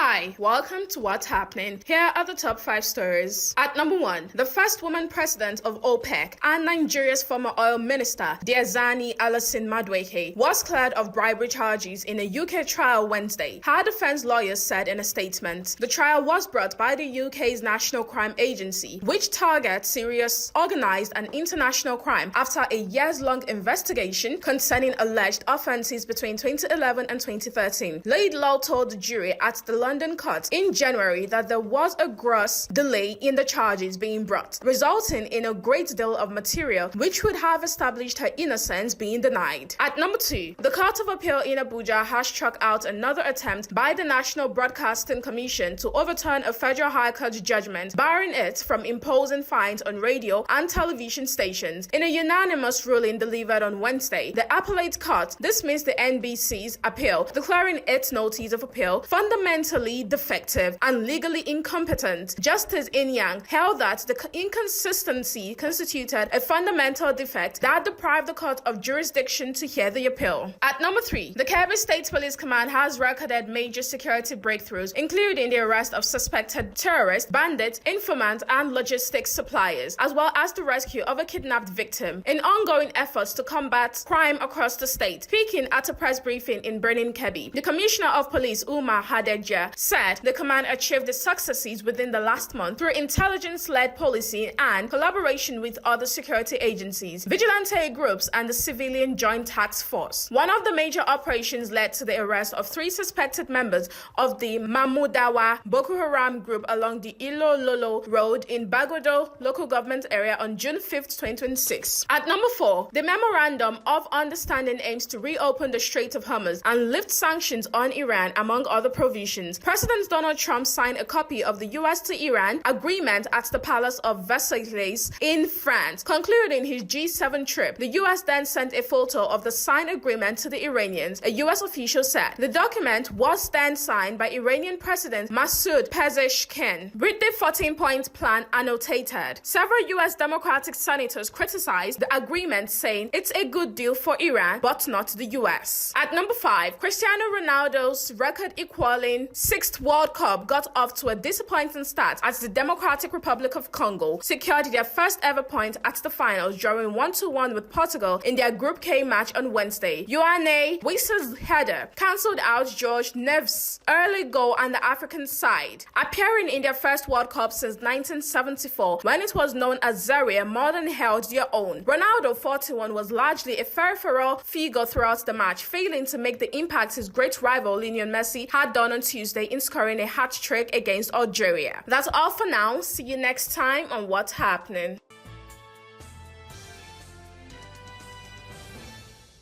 Hi, welcome to What's Happening. Here are the top 5 stories. At number 1, the first woman president of OPEC and Nigeria's former oil minister, Diazani Alison-Madueke, was cleared of bribery charges in a UK trial Wednesday, her defense lawyers said in a statement. The trial was brought by the UK's National Crime Agency, which targets serious, organized and international crime after a years-long investigation concerning alleged offences between 2011 and 2013. Laidlaw told the jury at the London court in January that there was a gross delay in the charges being brought, resulting in a great deal of material which would have established her innocence being denied. At number 2, the Court of Appeal in Abuja has struck out another attempt by the National Broadcasting Commission to overturn a federal high court judgment barring it from imposing fines on radio and television stations. In a unanimous ruling delivered on Wednesday, the appellate court dismissed the NBC's appeal, declaring its notice of appeal fundamentally defective and legally incompetent. Justice Inyang held that the inconsistency constituted a fundamental defect that deprived the court of jurisdiction to hear the appeal. At number 3, the Kebbi State Police Command has recorded major security breakthroughs, including the arrest of suspected terrorists, bandits, informants, and logistics suppliers, as well as the rescue of a kidnapped victim, in ongoing efforts to combat crime across the state. Speaking at a press briefing in Birnin, Kebbi, the Commissioner of Police, Umar Hadeja, said the command achieved the successes within the last month through intelligence-led policy and collaboration with other security agencies, vigilante groups, and the Civilian Joint Task Force. One of the major operations led to the arrest of 3 suspected members of the Mamudawa Boko Haram group along the Ilo Lolo Road in Bagodo local government area on June 5, 2026. At number 4, the Memorandum of Understanding aims to reopen the Strait of Hormuz and lift sanctions on Iran, among other provisions. President Donald Trump signed a copy of the U.S. to Iran agreement at the Palace of Versailles in France. Concluding his G7 trip, the U.S. then sent a photo of the signed agreement to the Iranians, a U.S. official said. The document was then signed by Iranian President Masoud Pezeshkian, with the 14-point plan annotated. Several U.S. Democratic senators criticized the agreement, saying it's a good deal for Iran, but not the U.S. At number 5, Cristiano Ronaldo's record-equaling 6th World Cup got off to a disappointing start as the Democratic Republic of Congo secured their first ever point at the finals, drawing 1-1 with Portugal in their Group K match on Wednesday. Ioane Wissa's header cancelled out George Neves' early goal on the African side. Appearing in their first World Cup since 1974, when it was known as Zaire, more than held their own. Ronaldo, 41, was largely a peripheral figure throughout the match, failing to make the impact his great rival Lionel Messi had done on Tuesday in scoring a hat-trick against Algeria. That's all for now. See you next time on What's Happening.